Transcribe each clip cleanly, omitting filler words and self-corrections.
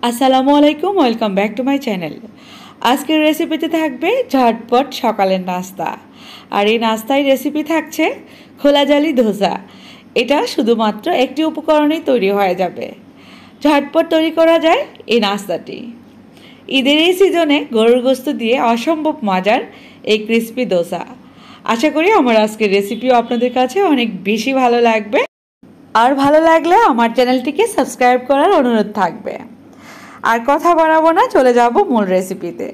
আসসালামু আলাইকুম, welcome back to my channel. আজকের রেসিপিতে থাকবে ঝটপট সকালের নাস্তা। আর এই নাস্তায় রেসিপি থাকছে খোলাজালি ধোসা। এটা শুধুমাত্র একটি উপকরণেই তৈরি হয়ে যাবে। ঝটপট তৈরি করা যায় এই নাস্তাটি। ঈদের এই সিজনে গরুর গোশত দিয়ে অসম্ভব মজার এই ক্রিসপি ধোসা। আশা করি আমার আজকের রেসিপিও আপনাদের কাছে অনেক বেশি ভালো লাগবে। আর ভালো লাগলে আমার চ্যানেলটিকে সাবস্ক্রাইব করার অনুরোধ থাকবে। আর কথা বাড়াবো না, চলে যাব মূল রেসিপিতে।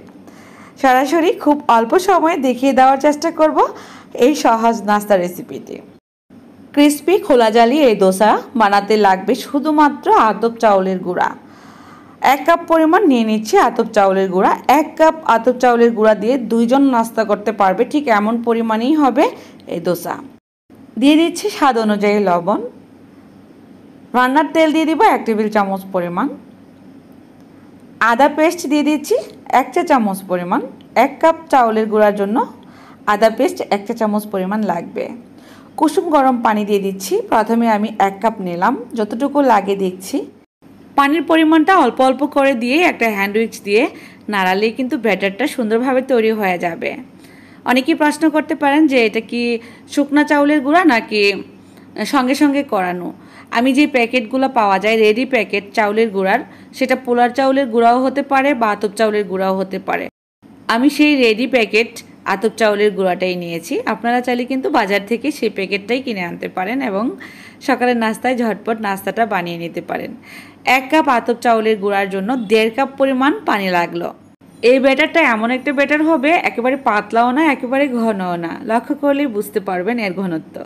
সরাসরি খুব অল্প সময়ে দেখিয়ে দেওয়ার চেষ্টা করব এই সহজ নাস্তা রেসিপিটি। ক্রিসপি খোলাজালি এই দোসা বানাতে লাগবে শুধুমাত্র আতপ চাউলের গুঁড়া। 1 কাপ পরিমাণ নিয়ে নিচ্ছি আতপ চাউলের গুঁড়া। 1 কাপ আতপ চাউলের গুঁড়া দিয়ে 2 জন নাস্তা করতে পারবে, ঠিক এমন পরিমাণেই হবে এই দোসা। দিয়ে দিচ্ছি স্বাদ অনুযায়ী লবণ। রান্নার তেল দিয়ে দিব 1 টেবিল চামচ পরিমাণ। আদা পেস্ট দিয়ে দিচ্ছি 1 চা চামচ পরিমাণ। 1 কাপ চাউলের গুঁড়ার জন্য আদা পেস্ট 1 চা চামচ পরিমাণ লাগবে। কুসুম গরম পানি দিয়ে দিচ্ছি। প্রথমে আমি 1 কাপ নিলাম, যতটুকু লাগে দেখছি। পানির পরিমাণটা অল্প অল্প করে দিয়ে একটা হ্যান্ড উইচ দিয়ে নাড়ালেই কিন্তু ব্যাটারটা সুন্দরভাবে তৈরি হয়ে যাবে। অনেকেই প্রশ্ন করতে পারেন যে এটা কি শুকনা চাউলের গুঁড়া নাকি সঙ্গে সঙ্গে করানো। আমি যে প্যাকেটগুলো পাওয়া যায় রেডি প্যাকেট চাউলের গুঁড়ার, সেটা পোলার চাউলের গুঁড়াও হতে পারে বা আতপ চাউলের গুঁড়াও হতে পারে। আমি সেই রেডি প্যাকেট আতপ চাউলের গুঁড়াটাই নিয়েছি। আপনারা চাইলে কিন্তু বাজার থেকে সেই প্যাকেটটাই কিনে আনতে পারেন এবং সকালের নাস্তায় ঝটপট নাস্তাটা বানিয়ে নিতে পারেন। 1 কাপ আতপ চাউলের গুঁড়ার জন্য 1.5 কাপ পরিমাণ পানি লাগলো। এই ব্যাটারটা এমন একটা ব্যাটার হবে, একেবারে পাতলাও না একেবারে ঘনও না। লক্ষ্য করলেই বুঝতে পারবেন এর ঘনত্ব।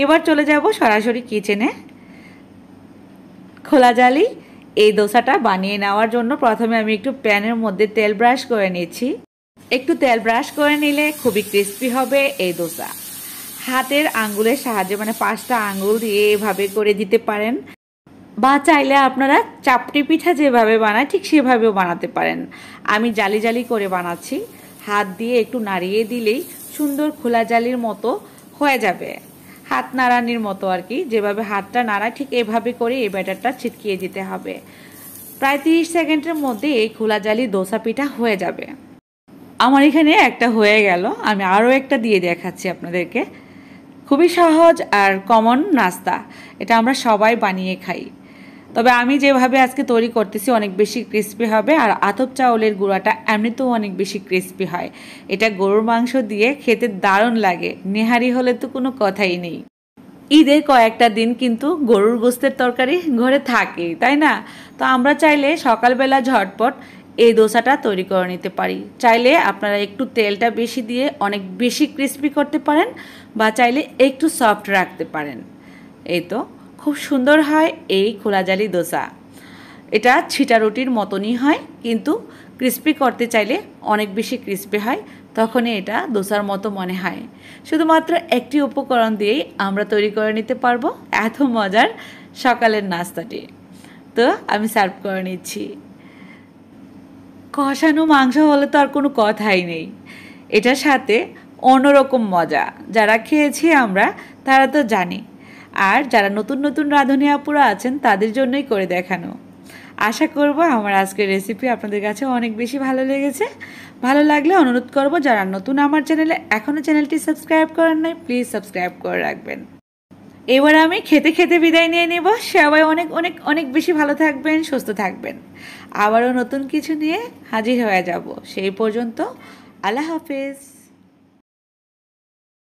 এবার চলে যাব সরাসরি কিচেনে। খোলাজালি এই দোসাটা বানিয়ে নেওয়ার জন্য প্রথমে আমি একটু প্যানের মধ্যে তেল ব্রাশ করে নিচ্ছি। একটু তেল ব্রাশ করে নিলে খুবই ক্রিস্পি হবে এই দোসা। হাতের আঙ্গুলের সাহায্যে, মানে 5টা আঙ্গুল দিয়ে এভাবে করে দিতে পারেন, বা চাইলে আপনারা চাপটি পিঠা যেভাবে বানায় ঠিক সেভাবেও বানাতে পারেন। আমি জালি জালি করে বানাচ্ছি। হাত দিয়ে একটু নাড়িয়ে দিলেই সুন্দর খোলাজালির মতো হয়ে যাবে। হাত নাড়ানির মতো আর কি, যেভাবে হাতটা নাড়ায় ঠিক এভাবে করে এই ব্যাটারটা ছিটকিয়ে দিতে হবে। প্রায় 30 সেকেন্ডের মধ্যে এই খোলাজালি দোসা পিঠা হয়ে যাবে। আমার এখানে একটা হয়ে গেল, আমি আরও একটা দিয়ে দেখাচ্ছি আপনাদেরকে। খুবই সহজ আর কমন নাস্তা, এটা আমরা সবাই বানিয়ে খাই। তবে আমি যেভাবে আজকে তৈরি করতেছি অনেক বেশি ক্রিস্পি হবে। আর আতপ চাউলের গুঁড়াটা এমনিতেও অনেক বেশি ক্রিস্পি হয়। এটা গরুর মাংস দিয়ে খেতে দারুণ লাগে। নেহারি হলে তো কোনো কথাই নেই। ঈদের কয়েকটা দিন কিন্তু গরুর গোশতের তরকারি ঘরে থাকেই, তাই না? তো আমরা চাইলে সকালবেলা ঝটপট এই দোসাটা তৈরি করে নিতে পারি। চাইলে আপনারা একটু তেলটা বেশি দিয়ে অনেক বেশি ক্রিস্পি করতে পারেন, বা চাইলে একটু সফট রাখতে পারেন। এই তো খুব সুন্দর হয় এই খোলাজালি দোসা। এটা ছিটা রুটির মতনই হয়, কিন্তু ক্রিস্পি করতে চাইলে অনেক বেশি ক্রিস্পি হয়, তখনই এটা দোসার মতো মনে হয়। শুধুমাত্র একটি উপকরণ দিয়েই আমরা তৈরি করে নিতে পারবো এত মজার সকালের নাস্তাটি। তো আমি সার্ভ করে নিচ্ছি। কষানো মাংস হলে তো আর কোনো কথাই নেই, এটার সাথে অন্যরকম মজা। যারা খেয়েছি আমরা তারা তো জানি, আর যারা নতুন নতুন রাঁধুনি আপুরা আছেন তাদের জন্যই করে দেখানো। আশা করব আমার আজকের রেসিপি আপনাদের কাছে অনেক বেশি ভালো লেগেছে। ভালো লাগলে অনুরোধ করব, যারা নতুন আমার চ্যানেলে এখনও চ্যানেলটি সাবস্ক্রাইব করেন নাই প্লিজ সাবস্ক্রাইব করে রাখবেন। এবার আমি খেতে খেতে বিদায় নিয়ে নেব। সবাই অনেক অনেক অনেক বেশি ভালো থাকবেন, সুস্থ থাকবেন। আবারও নতুন কিছু নিয়ে হাজির হয়ে যাব। সেই পর্যন্ত আল্লাহ হাফেজ।